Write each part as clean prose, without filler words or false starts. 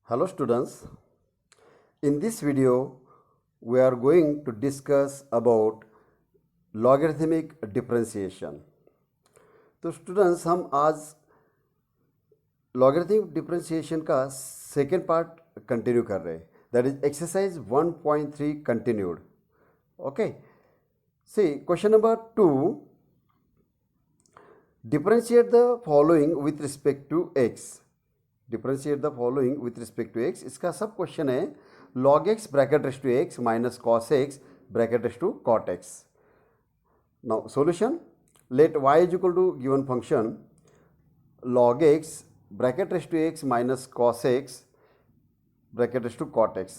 Hello students, in this video we are going to discuss about logarithmic differentiation. तो students हम आज logarithmic differentiation का second part continue कर रहे हैं, that is exercise 1.3 continued. Okay, see question number 2, differentiate the following with respect to x. Differentiate the following with respect to x. इसका sub question है log x bracket raise to x minus cos x bracket raise to cot x. Now solution, let y is equal to given function log x bracket raise to x minus cos x bracket raise to cot x.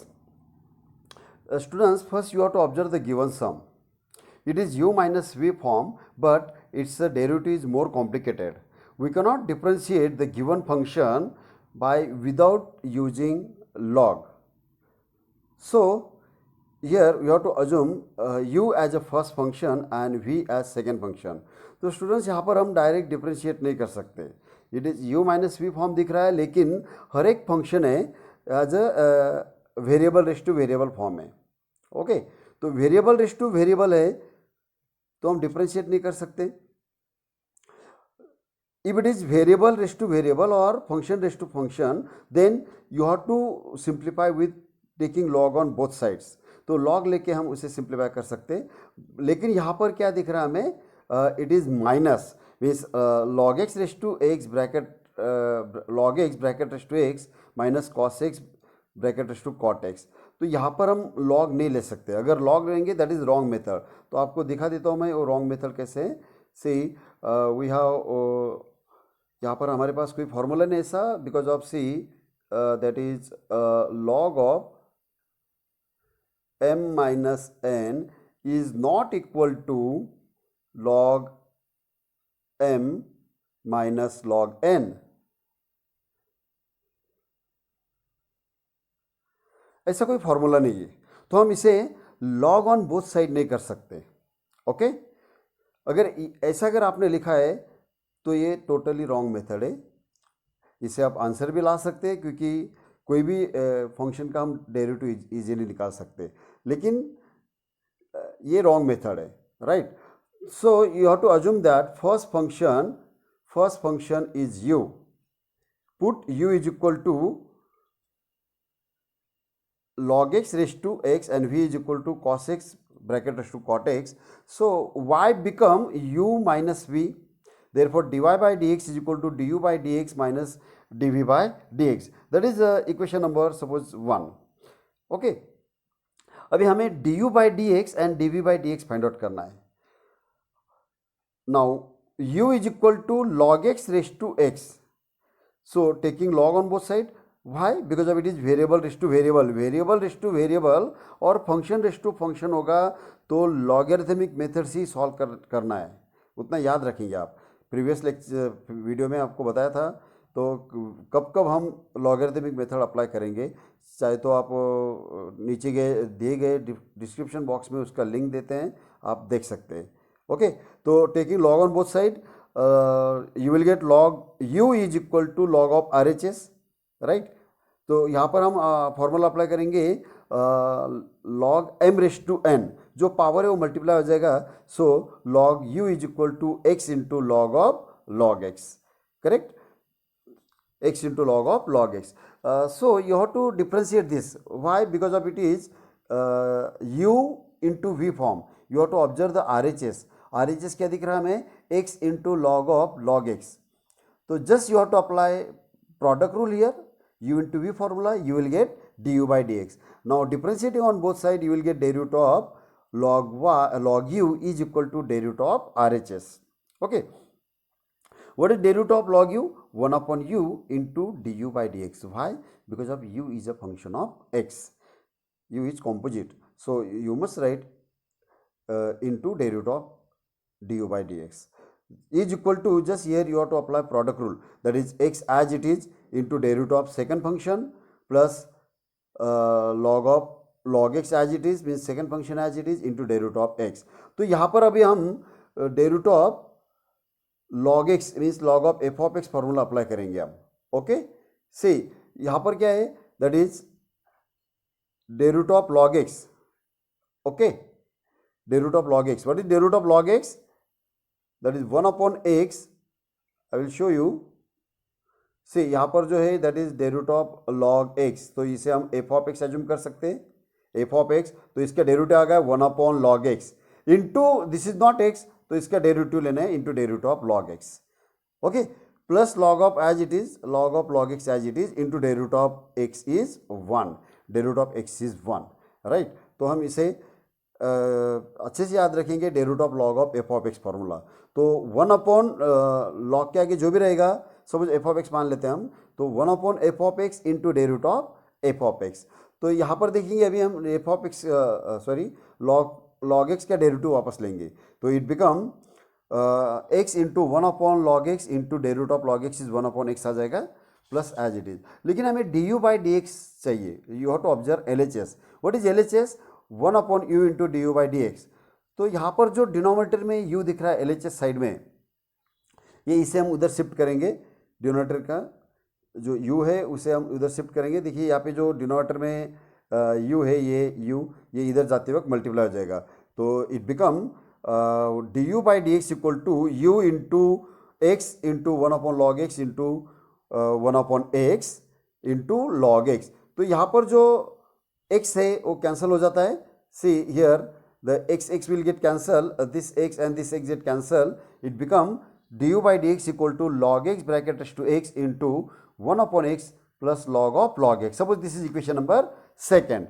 Students, first you have to observe the given sum. It is u minus v form, but its derivative is more complicated. We cannot differentiate the given function by without using log. So here you have to assume u as a first function and v as second function. तो students यहाँ पर हम direct differentiate नहीं कर सकते. It is u minus v form दिख रहा है, लेकिन हर एक फंक्शन है as a variable raise to variable form है. ओके, तो वेरिएबल रेस टू वेरिएबल है तो हम डिफ्रेंशिएट नहीं कर सकते. If it is variable raised to variable or function raised to function, then you have to simplify with taking log on both sides. तो log लेके हम उसे simplify कर सकते हैं, लेकिन यहाँ पर क्या दिख रहा है हमें, it is minus means log x raised to x bracket log x bracket raised to x minus cos x bracket raised to cot x. तो यहाँ पर हम log नहीं ले सकते. अगर log लेंगे that is wrong method. तो आपको दिखा देता हूँ मैं वो wrong method कैसे है. See, we have यहाँ पर हमारे पास कोई फॉर्मूला नहीं ऐसा, because of see that is log of m minus n is not equal to log m minus log n. ऐसा कोई फॉर्मूला नहीं है, तो हम इसे लॉग ऑन बोथ साइड नहीं कर सकते. ओके, अगर ऐसा अगर आपने लिखा है तो ये टोटली रॉन्ग मेथड है. इसे आप आंसर भी ला सकते हैं, क्योंकि कोई भी फंक्शन का हम डेरिवेटिव इजीली निकाल सकते हैं, लेकिन ये रॉन्ग मेथड है. Right, so you have to assume that first function is u. Put u is equal to log x raised to x and v is equal to cos x bracket raised to cot x. So y become u minus v. Therefore dy by dx is equal to du by dx minus dv by dx. That is equation number suppose 1. Okay, अभी हमें du by dx and dv by dx find out करना है. Now u is equal to log x raised to x. So taking log on both side. Why? Because of it is variable raised to variable. Variable raise to variable और function raise to function होगा, तो logarithmic method से solve करना है. उतना याद रखेंगे आप. प्रीवियस लेक्चर वीडियो में आपको बताया था. तो कब कब हम लॉगरिथमिक मेथड अप्लाई करेंगे, चाहे तो आप नीचे दिए गए डिस्क्रिप्शन बॉक्स में उसका लिंक देते हैं, आप देख सकते हैं. ओके, तो taking log on both side you will get log u is equal to log of R H S. Right, तो यहाँ पर हम फॉर्मूला अप्लाई करेंगे log m raise to n. जो पावर है वो मल्टीप्लाई हो जाएगा. So log u is equal to x into log of log x. Correct, x into log of log x. So you have to differentiate this. Why? Because of it is u into v form. You have to observe the R H S. R H S क्या दिख रहा है हमें? x into log of log x. तो just you have to apply product rule here. U into v formula, you will get du by dx. Now differentiating on both sides, you will get derivative of log u is equal to derivative of RHS. Okay, what is derivative of log u? 1 upon u into du by dx. Why? Because of u is a function of x. U is composite, so you must write into derivative of du by dx is equal to, just here you have to apply product rule, that is x as it is into derivative of second function plus log x as it is means second function as it is into derivative of x. तो यहाँ पर अभी हम derivative of log x means log of f of x formula apply करेंगे अब. Okay, सी यहाँ पर क्या है, that is day root of log x. Okay, day root of log x. What is day root of log x? That is 1 upon x. I will show you. See, यहाँ पर जो है that is day root of log x, तो इसे हम f of x assume कर सकते हैं, f of x, तो इसका डेरिवेटिव आ गया 1 upon log x into this is not x, तो इसका डेरिवेटिव लेना है into derivative of log x. Okay, plus log of as it is, log of log x as it is into derivative of x is 1, derivative of x is 1, right. तो हम इसे अच्छे से याद रखेंगे, derivative of log of f of x formula. तो 1 upon log के आगे जो भी रहेगा सपोज f ऑफ x मान लेते हैं हम, तो 1 upon f of x into derivative of f of x. तो यहाँ पर देखेंगे अभी हम f of x log x का डेरिवेटिव वापस लेंगे, तो it become x into 1 upon log x into derivative of log x is 1 upon x आ जाएगा प्लस एज इट इज. लेकिन हमें du बाई डी एक्स चाहिए. You have to observe LHS. What is LHS? 1 upon u into du by d x. तो यहाँ पर जो denominator में u दिख रहा है LHS साइड में, ये इसे हम उधर शिफ्ट करेंगे. डिनोमिनेटर का जो u है उसे हम उधर शिफ्ट करेंगे. देखिए यहाँ पे जो डिनोमिनेटर में u है, ये u ये इधर जाते वक्त मल्टीप्लाई हो जाएगा. तो it become du by d x equal to u into x into 1 upon log x into 1 upon x into log x. तो यहाँ पर जो x है वो कैंसिल हो जाता है. See here the x will get cancel, this x and this x get cancel. It become du by dx equal to log x bracket to x into 1 upon x plus log of log x. Suppose this is equation number 2.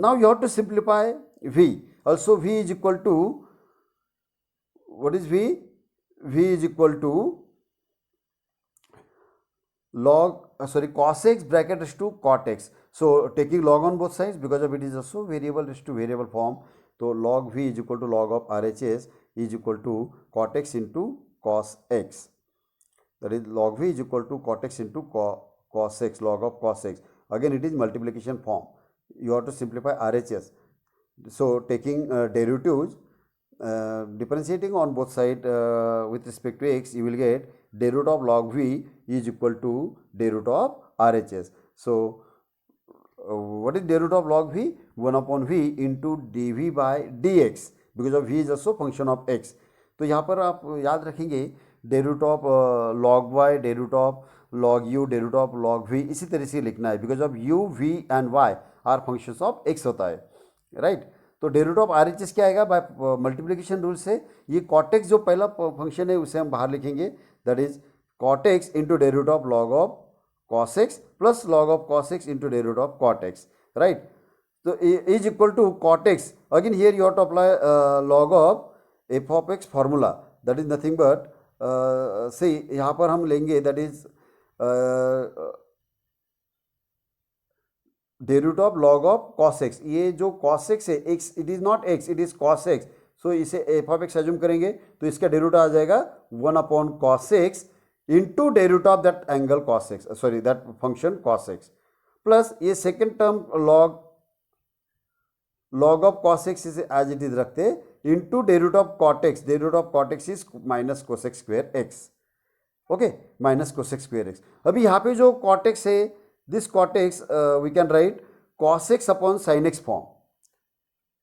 Now you have to simplify v. Also v is equal to, what is v? V is equal to log cos x bracket raised to cot x. So taking log on both sides, because of it is also variable raised to variable form. तो log v is equal to log of RHS is equal to cot x into cos x. That is log v is equal to cot x into cos x, log of cos x. Again it is multiplication form. You have to simplify RHS. So taking derivatives, differentiating on both sides with respect to x, you will get derivative of log v is equal to derivative of RHS. So what is derivative of log v? 1 upon v into dv by dx, because of v is also function of x. तो यहाँ पर आप याद रखेंगे derivative of log y, derivative of log u, derivative of log v, इसी तरह से लिखना है, because of u, v and y are functions of x होता है, राइट. तो डेरिवेटिव ऑफ RHS क्या आएगा? बाय मल्टीप्लिकेशन रूल से ये cot x जो पहला फंक्शन है उसे हम बाहर लिखेंगे, that is cot x into derivative of log of cos x plus log of cos x into derivative of cot x, right. So is equal to cot x. Again here you have to apply log of f of x formula, that is nothing but see यहाँ पर हम लेंगे that is derivative of log of cos x. ये जो cos x है, x it is not x, it is cos x. So इसे f of x assume करेंगे, तो इसका डेरिवेटिव आ जाएगा 1 upon cos x into derivative of that angle cos x, that function cos x, plus ये second term log of cos x इसे as it is रखते into derivative of cot x. derivative of cot x is minus cos x square x. okay, minus cos x square x. अभी यहाँ पे जो cot x है, this cot x we can write cos x upon sin x form,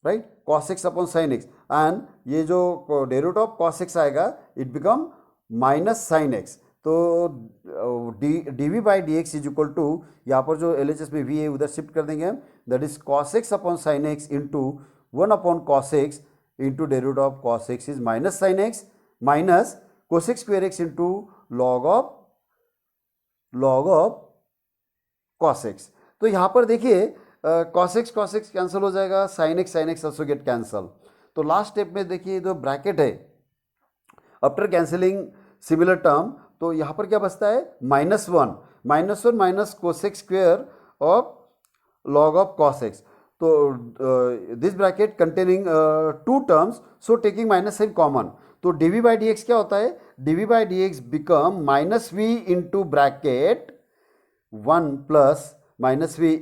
right. cos x upon sin x, and ये जो derivative of cos x आएगा it become minus sin x. तो dv by d x is equal to, यहाँ पर जो LHS में v है उधर शिफ्ट कर देंगे हम, that is cos x upon sin x into 1 upon cos x into derivative of cos x is minus sin x minus cos x square x into log of cos x. तो यहाँ पर देखिए cos x cancel हो जाएगा, sin x also get cancel. तो last step में देखिए जो ब्रैकेट है, आफ्टर कैंसिलिंग सिमिलर टर्म, तो यहाँ पर क्या बचता है? -1 minus cos x square of log of cos x. तो this bracket containing 2 terms, so taking minus sign common, तो dv बाई डी एक्स क्या होता है? dv by d x become -v into bracket 1 plus -v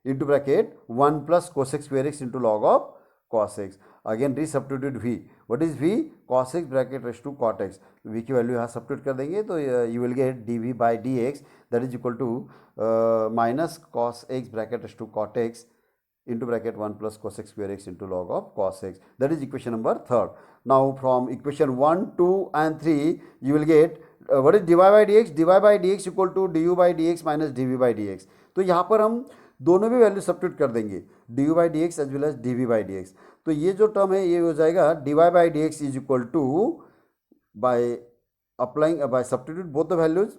into bracket 1 plus cos x square x into log of cos x. Again resubstitute v, what is v, cos x bracket raise to cot x, v की value यहाँ substitute कर देंगे तो you will get dv by dx that is equal to minus cos x bracket raise to cot x into bracket 1 plus cos x square x into log of cos x. That is equation number 3rd. Now from equation 1, 2 and 3 you will get what is dy by dx, dy by dx equal to du by dx minus dv by dx. तो यहाँ पर हम दोनों भी value substitute कर देंगे, du by dx as well as dv by dx. तो ये जो टर्म है ये हो जाएगा dy by dx is equal to by applying by substitute both the values,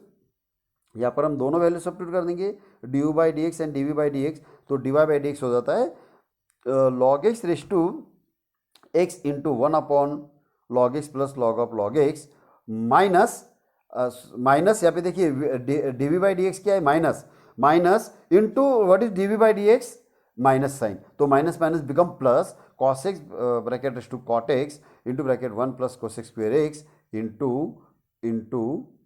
यहाँ पर हम दोनों वैल्यू सब्स्टिट्यूट कर देंगे d by d x and d v by d x, तो d y by d x हो जाता है log x raise to x into 1 upon log x plus log of log x minus minus यहाँ पे देखिए d v by d x क्या है minus, minus into what is d v by d x minus sign, तो minus minus become plus cos x bracket raise to cot x into bracket 1 plus cos x square x into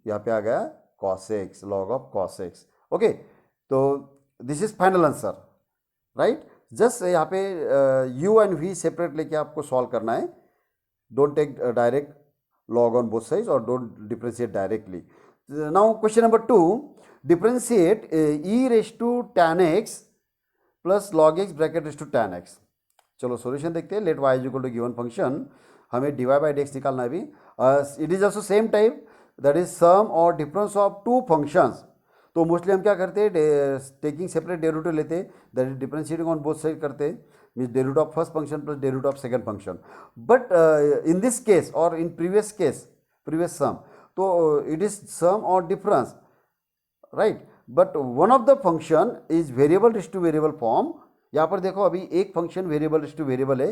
यहाँ पे आ गया cos x log of cos x. Okay, तो this is final answer right. Just यहाँ पे u and v separate लेके आपको solve करना है. Don't take direct log on both sides और don't differentiate directly. Now question number 2, differentiate e raise to tan x plus log x bracket raise to tan x. चलो solution देखते हैं. Let y is equal to given function, हमें dy by dx निकालना है अभी. It is also same type, that is sum और difference of two functions. तो mostly हम क्या करते हैं, टेकिंग सेपरेट डेरिवेटिव लेते हैं, that is differentiating on both side करते हैं, means derivative of first function plus derivative of second function. But in this case और इन प्रीवियस केस, प्रीवियस सम, तो इट इज सम और difference right. But one of the function is variable raise to variable form. यहाँ पर देखो अभी एक function variable raise to variable है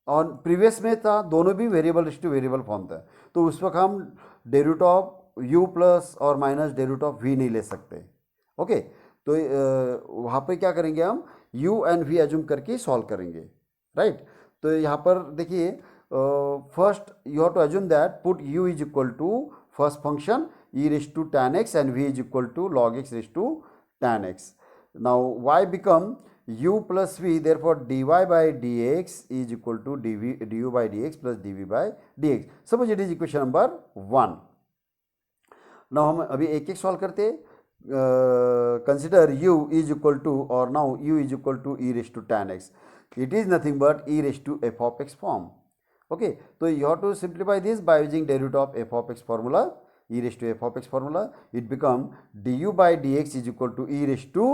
और प्रीवियस में था दोनों भी variable raise to variable form था, तो उस वक्त हम डेरिवेटिव ऑफ u प्लस और माइनस डेरिवेटिव ऑफ v नहीं ले सकते. ओके, तो वहाँ पे क्या करेंगे हम u एंड v एज्यूम करके सॉल्व करेंगे राइट. तो यहाँ पर देखिए first you have to assume that put u is equal to first function e raise to tan x and v is equal to log x raise to tan x. Now y become u plus v, therefore dy by dx is equal to du by dx plus dv by dx. Suppose it is equation number 1. Now हम अभी एक एक solve करते हैं. Consider u is equal to, और now u is equal to e raised to tan x. It is nothing but e raised to f of x form. Okay, so you have to simplify this by using derivative of f of x formula, e raised to f of x formula. It become du by dx is equal to e raised to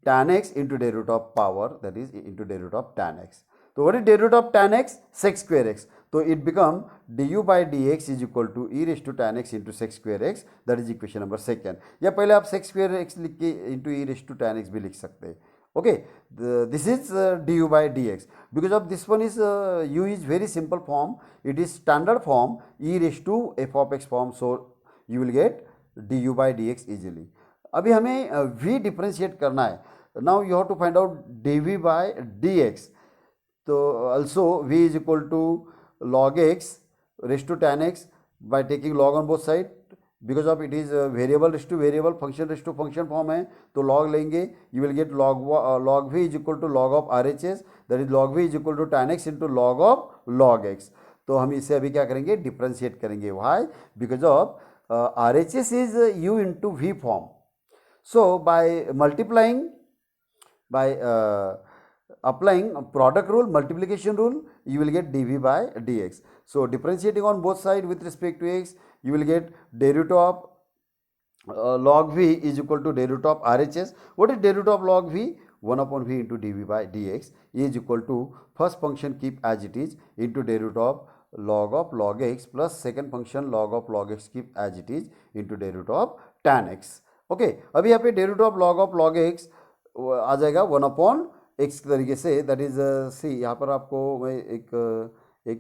tan x into derivative of power, that is into derivative of tan x. So what is derivative of tan x? Sec square x. So it become du by dx is equal to e raised to tan x into sec square x, that is equation number 2. या पहले आप sec square x लिख के into e raised to tan x भी लिख सकते हैं. Okay, this is du by dx. Because of this one is u is very simple form, it is standard form e raised to f of x form, so you will get du by dx easily. अभी हमें v differentiate करना है. Now you have to find out dv by dx. तो also v is equal to log x raise to tan x by taking log on both side, because of it is variable raise to variable, function raise to function form है, तो log लेंगे, you will get log v is equal to log of RHS, that is log v is equal to tan x into log of log x. तो हम इसे अभी क्या करेंगे, differentiate करेंगे. Why? Because of RHS is u into v form. So by multiplying, by applying product rule, multiplication rule, you will get dv by dx. So differentiating on both sides with respect to x, you will get derivative of log v is equal to derivative of RHS. What is derivative of log v? 1 upon v into dv by dx is equal to first function keep as it is into derivative of log x plus second function log of log x keep as it is into derivative of tan x. Okay, अभी यहाँ पे derivative of log x आ जाएगा 1 upon x के तरीके से, that is सी. यहाँ पर आपको मैं एक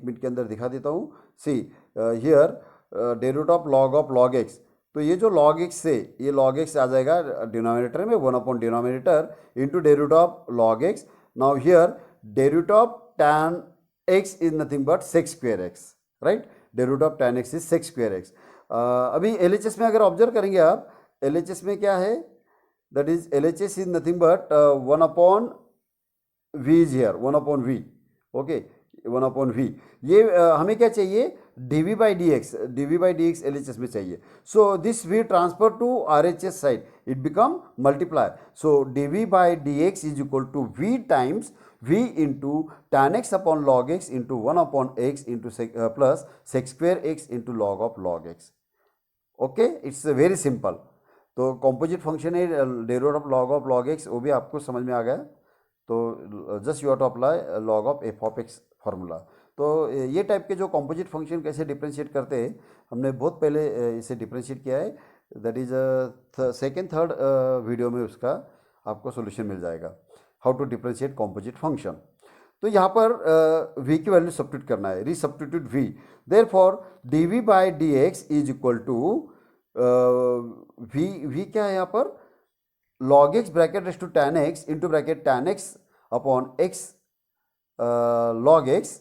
मिनट के अंदर दिखा देता हूँ. See here derivative of log x, तो ये जो log x से ये log x आ जाएगा डिनोमिनेटर में 1 upon denominator into derivative of log x. Now here derivative of tan x is nothing but sec square x right. Derivative of tan x is sec square x. अभी LHS में अगर observe करेंगे आप, LHS में क्या है, that is LHS is nothing but 1 upon v is here, 1 upon v. Okay, 1/v। ये हमें क्या चाहिए, dv by d x, L H S में चाहिए। So this v transfer to R H S side, it become multiply. So dv by d x is equal to v times v into tan x upon log x into 1/x into plus sec square x into log x। Okay, it's very simple. तो composite function है derivative of log x, वो भी आपको समझ में आ गया। तो just you have to apply log of f of x formula. तो ये टाइप के जो कॉम्पोजिट फंक्शन कैसे डिफ्रेंशिएट करते हैं, हमने बहुत पहले इसे डिफ्रेंशिएट किया है। That is second third video में उसका आपको सोल्यूशन मिल जाएगा, how to differentiate composite function. तो यहाँ पर v की वैल्यू सब्स्टिट्यूट करना है, resubstitute v। Therefore dv by d x is equal to v क्या है यहाँ पर, log x bracket raise to tan x into bracket tan x upon x log x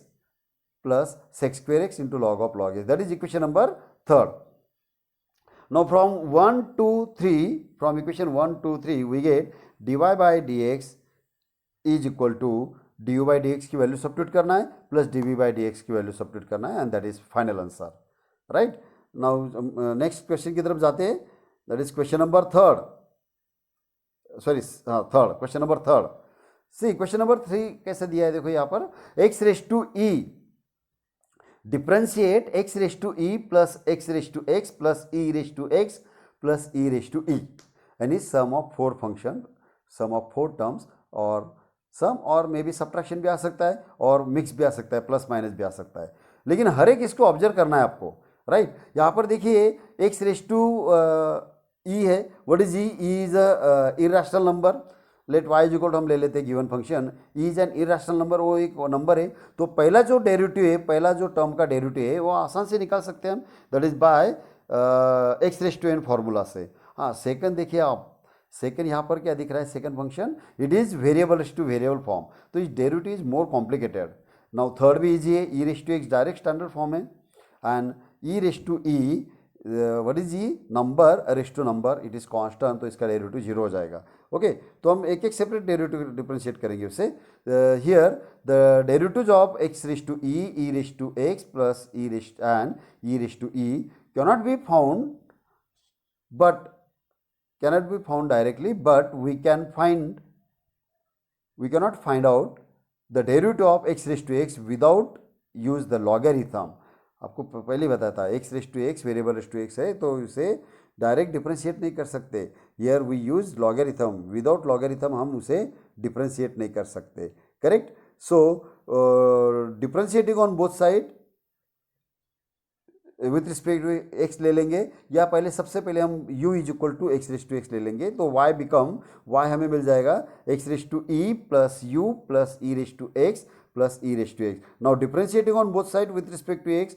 plus sec square x into log of log x. That is equation number third. Now from 1 to 3, from equation 1 to 3 we get dy by dx is equal to du by dx की value substitute करना है plus dv by dx की value substitute करना है, and that is final answer. Right, now next question की तरफ जाते हैं। That is question number third, sorry third, question number third. See question number 3 कैसे दिया है, देखो यहाँ पर x raise to e, differentiate x raise to e plus x raise to x plus e raise to x plus e raise to e, यानी sum of 4 function, sum of 4 terms, और sum और may be subtraction भी आ सकता है और mix भी आ सकता है, प्लस माइनस भी आ सकता है, लेकिन हर एक इसको ऑब्जर्व करना है आपको। राइट, यहाँ पर देखिए x रेस टू e है, what is e is a irrational number. Let y equal to हम ले लेते हैं given function e is an irrational number, वो एक नंबर है। तो पहला जो डेरिवेटिव है, पहला जो टर्म का डेरिवेटिव है वो आसान से निकाल सकते हैं हम, that is by x raise to n formula से। हाँ, सेकंड देखिए आप, सेकंड यहाँ पर क्या दिख रहा है, second function it is variable raise to variable form, तो इस derivative is more complicated. Now third भी इजी है, e raise to x direct standard form है, and e raise to e what is e, number raise to number, it is constant, तो इसका derivative 0 हो जाएगा। Okay, तो हम एक एक सेपरेट डेरिवेटिव डिफरेंशिएट करेंगे उससे। Here the derivative of x raise to e raise to x plus e raise and e raise to e cannot be found, but cannot be found directly, but we cannot find out the derivative of x raised to x without use the logarithm। आपको पहले बताया था x raised to x variable raise to x है, तो इसे direct differentiate नहीं कर सकते। Here we use logarithm, without logarithm हम उसे डिफरेंशिएट नहीं कर सकते। Correct, so differentiating on both side with respect to x ले लेंगे, या पहले सबसे पहले हम u is equal to x raise to x ले लेंगे, तो y बिकम, y हमें मिल जाएगा x raise to e plus u plus e raise to x plus e raise to x। Now differentiating on both side with respect to x,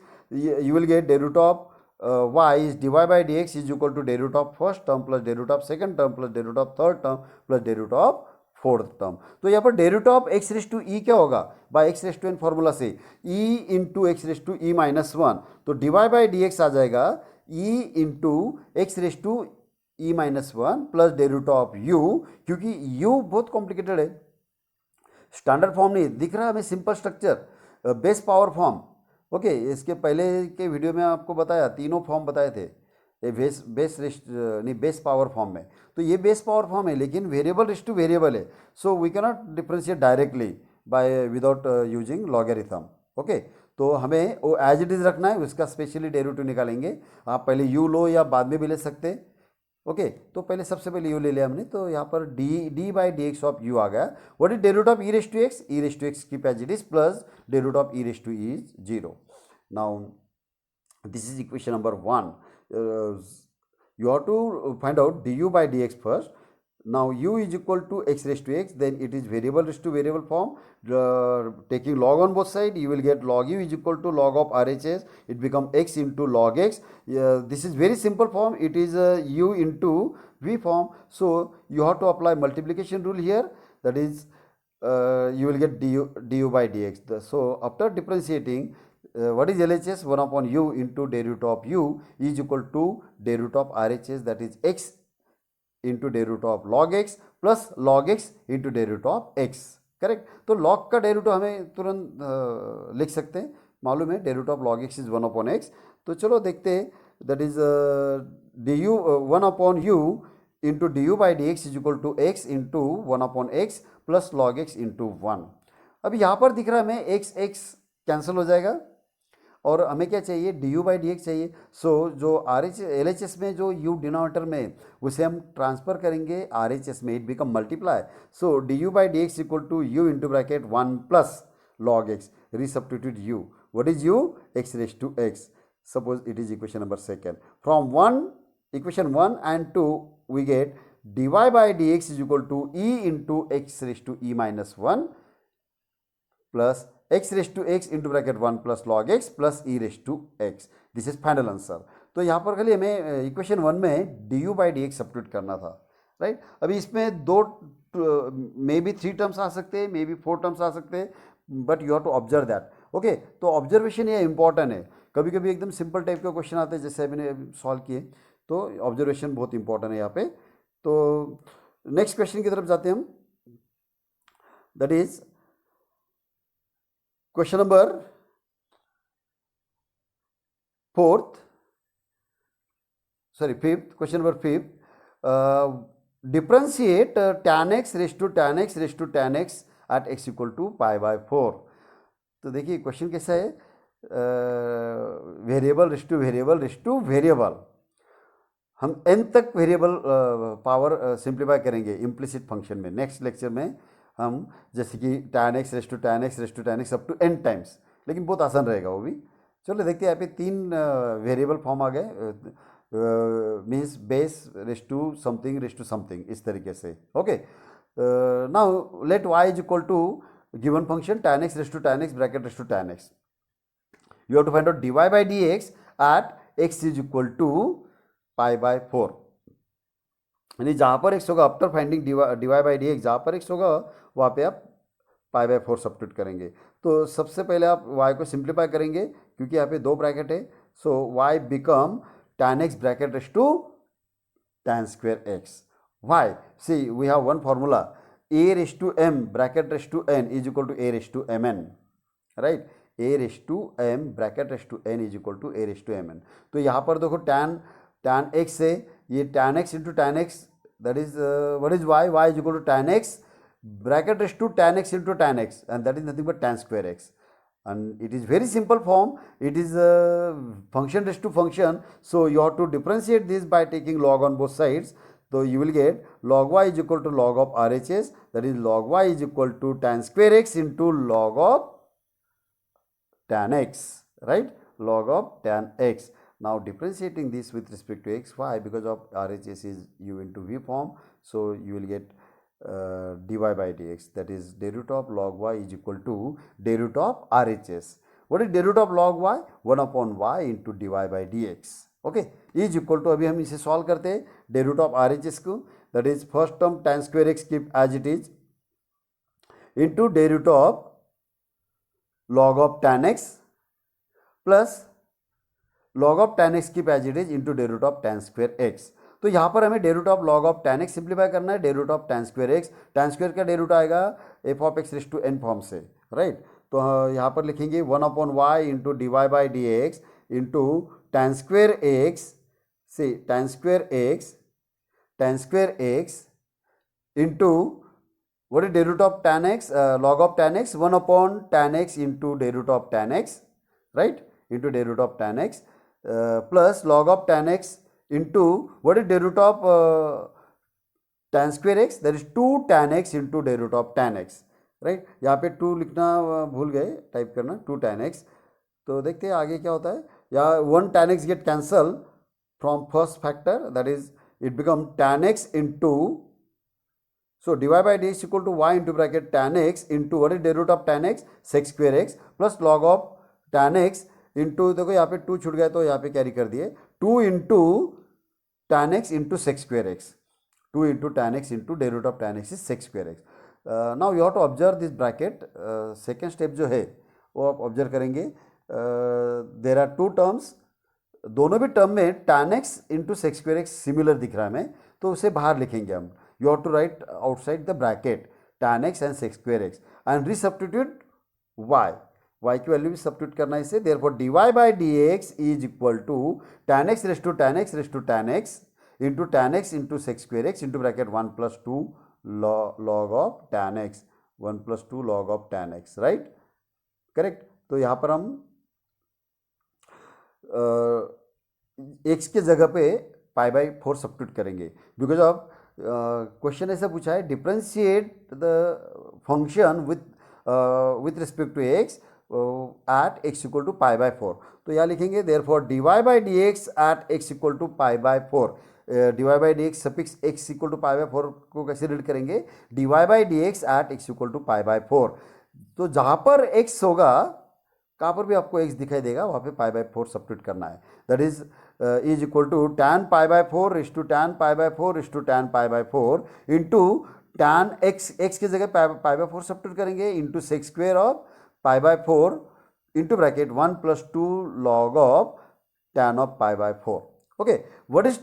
you will get derivative of y is dy by dx is equal to derivative of first term plus derivative of second term plus derivative of third term plus derivative of fourth term. तो यहाँ पर derivative of x raise to e क्या होगा, by x raise to n formula से e into x raise to e minus 1, तो divide by d x आ जाएगा e into x raise to e minus 1 plus derivative of u, क्योंकि u बहुत complicated है, standard form नहीं दिख रहा हमें, simple structure, base power form. Okay, इसके पहले के वीडियो में आपको बताया, तीनों फॉर्म बताए थे, ये बेस पावर फॉर्म में, तो ये बेस पावर फॉर्म है, लेकिन वेरिएबल रेस टू वेरिएबल है, so we cannot differentiate directly by without using logarithm. Okay, तो हमें वो एज इट इज रखना है, उसका स्पेशली डेरिवेटिव निकालेंगे। आप पहले यू लो या बाद में भी ले सकते। ओके, तो पहले सबसे पहले यू ले लिया हमने, तो यहाँ पर d by d x of u आ गया। What is derivative of e raise to x, e raise to x की as it is plus derivative of e raise to e is 0। Now this is equation number 1। You have to find out du by dx first. Now u is equal to x raised to x, then it is variable raised to variable form. Taking log on both sides, you will get log u is equal to log of RHS. It becomes x into log x. This is very simple form. It is u into v form. So you have to apply multiplication rule here. That is, you will get du by dx. So after differentiating, what is LHS? 1 upon u into derivative of u is equal to derivative of RHS, that is x into derivative of log x plus log x into derivative of x. Correct. तो log का derivative हमें तुरंत लिख सकते हैं, मालूम है derivative of log x is 1/x। तो चलो देखते हैं, that is d u 1/u into d u by d x is equal to x into 1/x plus log x into 1। अब यहाँ पर दिख रहा है हमें एक्स एक्स कैंसिल हो जाएगा और हमें क्या चाहिए, d u by d x चाहिए। सो जो R H L H S में जो यू डिनोमिनेटर में उसे हम ट्रांसफर करेंगे आर एच एस में, it become multiply. So d u by d x equal to u into bracket 1 plus log x, resubstitute u. What is u? X raised to x. Suppose it is equation number 2. From equation 1 and 2 we get dy by dx is equal to e into x raised to e minus 1 plus x raised to x into bracket 1 plus log x plus e raised to x. This is final answer. तो यहाँ पर खाली हमें equation 1 में du by dx substitute करना था, right. अभी इसमें दो मे बी 3 टर्म्स आ सकते हैं, मे बी 4 टर्म्स आ सकते हैं, but you have to observe that, okay. तो ऑब्जर्वेशन ये इंपॉर्टेंट है। कभी कभी एकदम सिंपल टाइप के क्वेश्चन आते हैं जैसे मैंने सॉल्व किए, तो ऑब्जर्वेशन बहुत इंपॉर्टेंट है यहाँ पे। तो नेक्स्ट क्वेश्चन की तरफ जाते हैं हम, that is question number 5th, question number 5th। Differentiate tan x raise to tan x raise to tan x at x equal to π/4। तो देखिए क्वेश्चन कैसा है, variable raise to variable raise to variable, हम n तक variable power simplify करेंगे implicit function में। Next lecture में हम जैसे कि tan x raise to tan x raise to tan x up to n times, लेकिन बहुत आसान रहेगा वो भी। चलो देखते हैं, यहाँ पे 3 वेरिएबल फॉर्म आ गए, means base raise to something इस तरीके से, okay. Now let y is equal to given function tan x raise to tan x bracket raise to tan x, you have to find out dy by dx at x is equal to π/4। यानी जहाँ पर x होगा after finding dy by dx, जहाँ पर x होगा वहाँ पे आप π/4 सब्स्टिट्यूट करेंगे। तो सबसे पहले आप y को सिंप्लीफाई करेंगे क्योंकि यहाँ पे 2 ब्रैकेट है, so y become tan x bracket raise to tan square x. Why? See, we have one formula, a raised to m bracket raised to n is equal to a raised to mn, right? a raised to m bracket raised to n is equal to a raised to mn. तो यहाँ पर देखो tan x है, ये tan x into tan x, that is what is y? Y is equal to tan x bracket raised to tan x into tan x, and that is nothing but tan square x. And it is very simple form, it is function raised to function, so you have to differentiate this by taking log on both sides. So you will get log y is equal to log of RHS, that is log y is equal to tan square x into log of tan x, right? Log of tan x. Now differentiating this with respect to x, why? Because of RHS is u into v form, so you will get dy by dx, that is derivative of log y is equal to derivative of RHS. What is derivative of log y? 1/y into dy by dx, okay, is equal to, अभी हम इसे solve करते हैं derivative of RHS को, that is first term tan square x keep as it is into derivative of log of tan x plus log of tan x keep as it is into derivative of tan square x। तो यहाँ पर हमें derivative of log of tan x simplify करना है, derivative of tan square x, tan square का derivative आएगा f of x raise to n form से, right. तो यहाँ पर लिखेंगे 1/y into dy by dx into tan square x, see tan square x into what is derivative of tan x, log of tan x, 1/tan x into derivative of tan x, right, into derivative of tan x plus log of tan x into what is derivative of tan square x, that is 2 tan x into derivative of tan x, right। यहाँ पे 2 लिखना भूल गए, type करना 2 tan x। तो देखते हैं आगे क्या होता है, या 1 tan x get cancel from first factor, that is it become tan x into, so dy by dx equal to y into bracket tan x into what is derivative of tan x, sec square x plus log of tan x into, देखो यहाँ पे 2 छूट गया तो यहाँ पे carry कर दिए, 2 into tan x into sec square x, 2 into tan x into derivative of tan x is sec square x. Now you have to observe this bracket, second step जो है वो आप ऑब्जर्व करेंगे, देर आर 2 टर्म्स, दोनों भी term में tan x into sec square x similar दिख रहा है हमें, तो उसे बाहर लिखेंगे हम, you have to write outside the bracket, tan x and sec square x and resubstitute y की वैल्यू भी सब्स्टिट्यूट करना है इसे, therefore dy by dx is equal to tan x raise to tan x raise to tan x into tan x into sec square x into bracket 1 + 2 log of tan x, 1 + 2 log of tan x, right, correct. तो यहाँ पर हम x के जगह पे π/4 substitute करेंगे, because of question ऐसा पूछा है differentiate the function with respect to x at x equal to π/4। तो यहाँ लिखेंगे therefore dy by dx at x equal to π/4। dy by dx suffix x equal to π/4 को कैसे रीड करेंगे, dy by dx at x equal to π/4। तो जहाँ पर x होगा, कहाँ पर भी आपको x दिखाई देगा, वहाँ पे π/4 सब्स्टिट्यूट करना है। That is equal to tan π/4 raise to tan π/4 raise to tan π/4 into tan x की जगह π/4 सब्स्टिट्यूट करेंगे into sec square of π/4 into bracket 1 + 2 log of tan of π/4। Okay, what is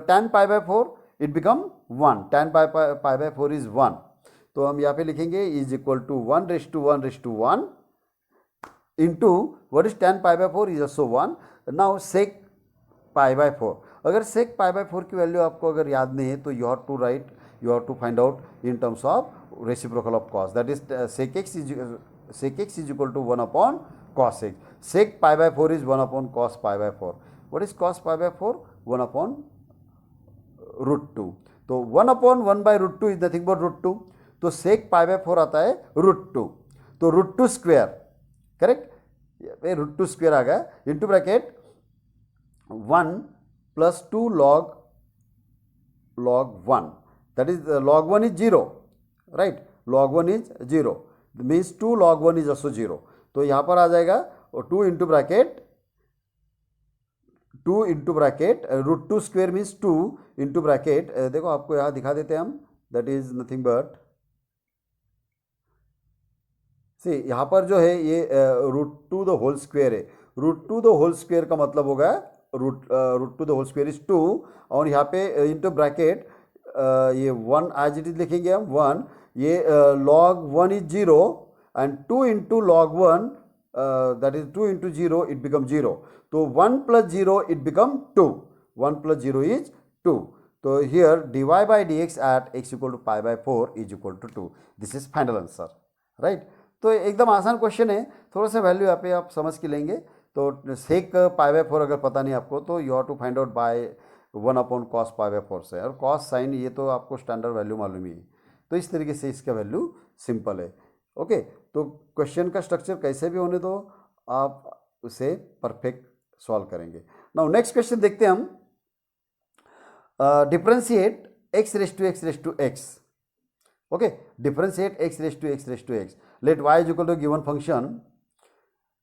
tan π/4? It become 1, tan π/4 is 1। तो हम यहाँ पे लिखेंगे is equal to 1 raise to 1 raise to 1 into what is tan π/4 is also 1। Now sec π/4, अगर सेक π/4 की value आपको अगर याद नहीं है तो you have to write, you have to find out in terms of reciprocal of cos, that is sec x is equal to 1 upon cos x. Sec π/4 is 1 upon cos π/4. What is cos π/4? 1 upon √2. तो 1 upon 1 by √2 is nothing but √2. तो sec π/4 आता है √2, तो √2 square, correct, √2 square आ गया into bracket 1 + 2 log 1, that is log 1 is 0, right, log 1 is 0 means 2 log 1 is also 0। तो यहाँ पर आ जाएगा 2 into bracket √2 square means 2 into bracket, देखो आपको यहाँ दिखा देते हैं हम, दैट इज नथिंग बट सी, यहाँ पर जो है ये √2 द होल स्क्वेयर है। √2 द होल स्क्वेयर का मतलब होगा √2 द होल स्क्वेयर इज 2, और यहाँ पे इंटू ब्रैकेट ये 1 एज इट इज लिखेंगे हम 1, ये log 1 is 0 and 2 into log 1 that is 2 into 0 it becomes 0, तो 1 + 0 it become 2, 1 + 0 is 2। तो here dy by dx at x equal to π/4 is equal to 2, this is final answer, right। तो एकदम आसान question है, थोड़ा सा वैल्यू यहाँ पे आप समझ के लेंगे। तो सेक π/4 अगर पता नहीं आपको तो you have to find out by 1 upon cos π/4 से, और cos साइन ये तो आपको स्टैंडर्ड वैल्यू मालूम ही है। तो इस तरीके से इसका वैल्यू सिंपल है। ओके, तो क्वेश्चन का स्ट्रक्चर कैसे भी होने दो, आप उसे परफेक्ट सॉल्व करेंगे। नाउ नेक्स्ट क्वेश्चन देखते हैं हम, differentiate x raise to x raise to x। Okay, differentiate x raise to x raise to x, let y is equal to given function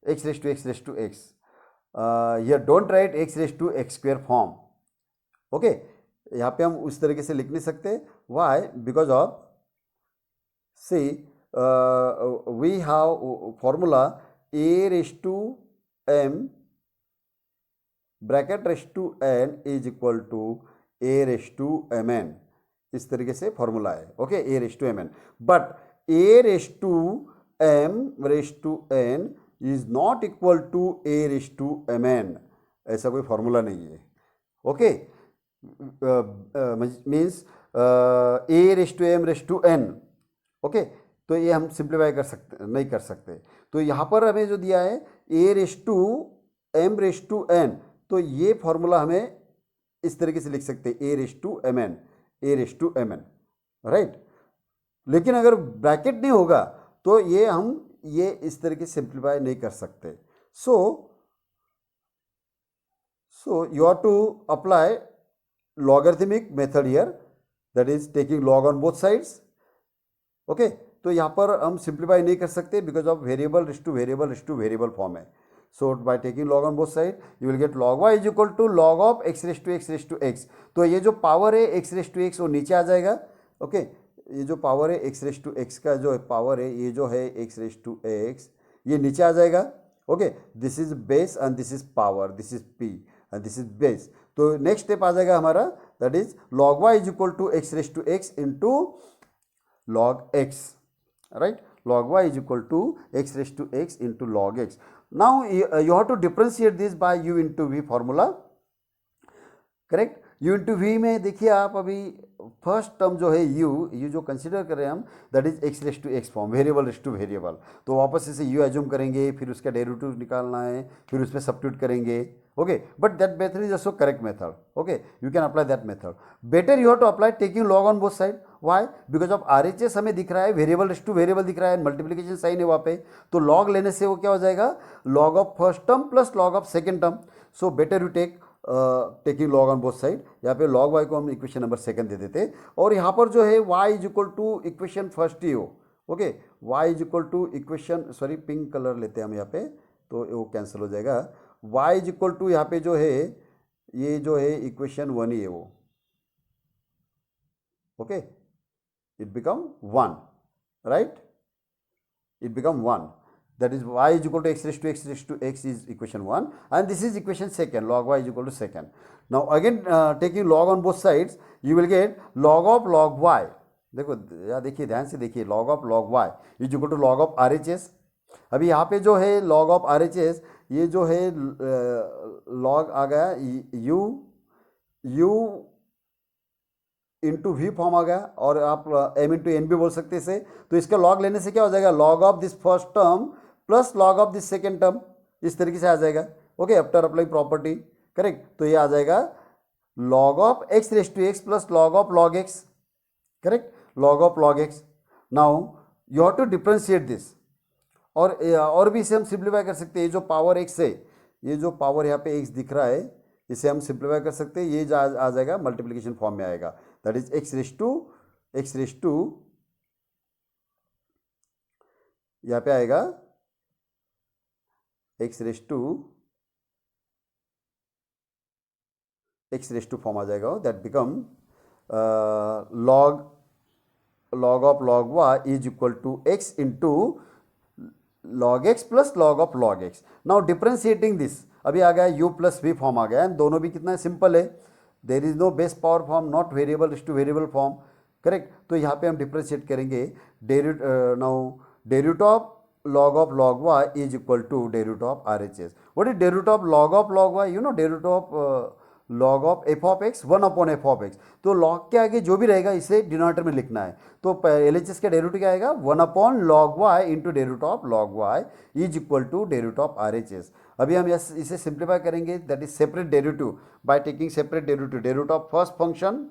x raise to x raise to x, here don't write x raise to x square form. Okay, यहाँ पे हम उस तरीके से लिख नहीं सकते, why, because of see we have formula a raised to m bracket raised to n is equal to a raised to mn, इस तरीके से फॉर्मूला है। Okay, a raised to mn, but a raised to m raised to n is not equal to a raised to mn, ऐसा कोई formula नहीं है। Okay, means a raised to m raised to n, okay, तो ये हम simplify कर सकते नहीं कर सकते। तो यहाँ पर हमें जो दिया है a raise to m raise to n, तो ये फॉर्मूला हमें इस तरीके से लिख सकते हैं a raise to mn, a raise to mn, right. लेकिन अगर ब्रैकेट नहीं होगा तो ये हम ये इस तरीके से सिंप्लीफाई नहीं कर सकते। So you have to apply logarithmic method here, that is taking log on both sides. Okay, तो यहाँ पर हम सिंप्लीफाई नहीं कर सकते because of variable raise to variable form है। So by taking log on both side you will get log y is equal to log of x raise to x। तो ये जो पावर है x रेस टू x वो नीचे आ जाएगा। Okay, ये जो पावर है x रेस टू x का जो पावर है, ये जो है x रेस टू x, ये नीचे आ जाएगा। Okay, this is base and this is power, this is p and this is base. तो नेक्स्ट स्टेप आ जाएगा हमारा, that is log y is equal to x raise to x into log x। right? Log y is equal to x raised to x into log x. Now you have to differentiate this by u into v formula, correct. u into v में देखिए आप अभी first term जो है u जो consider कर रहे हैं हम, that is x raise to x form, variable raise to variable. तो वापस इसे u एज्यूम करेंगे, फिर उसका डेरिवेटिव निकालना है, फिर उसमें सब्स्टिट्यूट करेंगे. Okay, but that method is also correct method. Okay, you can apply that method. Better you have to apply taking log on both side. Why? Because of RHS हमें दिख रहा है, वेरिएबल रेस टू वेरिएबल दिख रहा है, multiplication sign है वहाँ पे, तो लॉग लेने से वो क्या हो जाएगा, log of first term plus log of second term. So better you take taking log on both side. यहाँ पे लॉग वाई को हम इक्वेशन नंबर सेकंड दे देते, और यहाँ पर जो है y is equal to equation first ही हो. Okay, y is equal to equation, sorry pink colour लेते हैं हम यहाँ पे, तो वो कैंसिल हो जाएगा. y इज इक्वल टू यहाँ पे जो है, ये जो है इक्वेशन 1 ही है वो. Okay, it become 1, right, it become 1. That is y is equal to x raised to x is equation 1, and this is equation second, log y is equal to second. Now again taking log on both sides, you will get log of log y. देखो या देखिए ध्यान से देखिए, log of log y is equal to log of RHS. अभी यहाँ पे जो है log of RHS, ये जो है log आ गया u इंटू वी फॉर्म आ गया, और आप m इंटू एन भी बोल सकते हैं इसे. तो इसका लॉग लेने से क्या हो जाएगा, log of this first term plus log of this second term, इस तरीके से आ जाएगा. Okay, after applying property, correct. तो ये आ जाएगा log of x raise to x plus log of log x, correct, log of log x. Now you have to differentiate this, और भी इसे हम सिंप्लीफाई कर सकते हैं. ये जो पावर एक्स है, ये जो पावर यहाँ पे एक्स दिख रहा है, इसे हम सिंप्लीफाई कर सकते हैं. ये आ जाएगा मल्टीप्लिकेशन फॉर्म में आएगा, that is x raise to यहाँ पे आएगा एक्स रेस टू फॉर्म आ जाएगा. That become log of log y is equal to x into log x plus log of log x. Now differentiating this, अभी आ गया u प्लस वी फॉर्म आ गया, एंड दोनों भी कितना सिंपल है, there is no base power form, not variable raise to variable form, correct. तो यहाँ पे हम डिफ्रेंशिएट करेंगे. Now derivative of log of log y is equal to derivative of RHS. What is derivative of log y? You know derivative of log of f of x 1 upon f of x. तो log के आगे जो भी रहेगा इसे denominator में लिखना है. तो LHS का डेरिवेटिव क्या आएगा, 1 upon log y into derivative of log y is equal to derivative of RHS. अभी हम इसे सिंप्लीफाई करेंगे, that is separate derivative by taking separate derivative of first function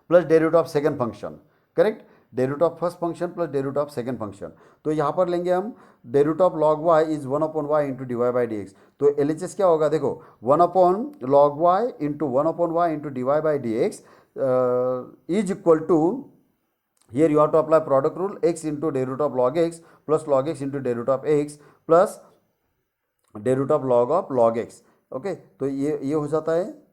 plus derivative of second function, correct, derivative of first function plus derivative of second function. तो यहाँ पर लेंगे हम derivative of log y is 1 upon y into d y by d x. तो LHS क्या होगा, देखो 1 upon log y into 1 upon y into d y by d x is equal to, here you have to apply product rule, x into derivative of log x plus log x into derivative of x plus derivative of log x. Okay, तो ये हो जाता है.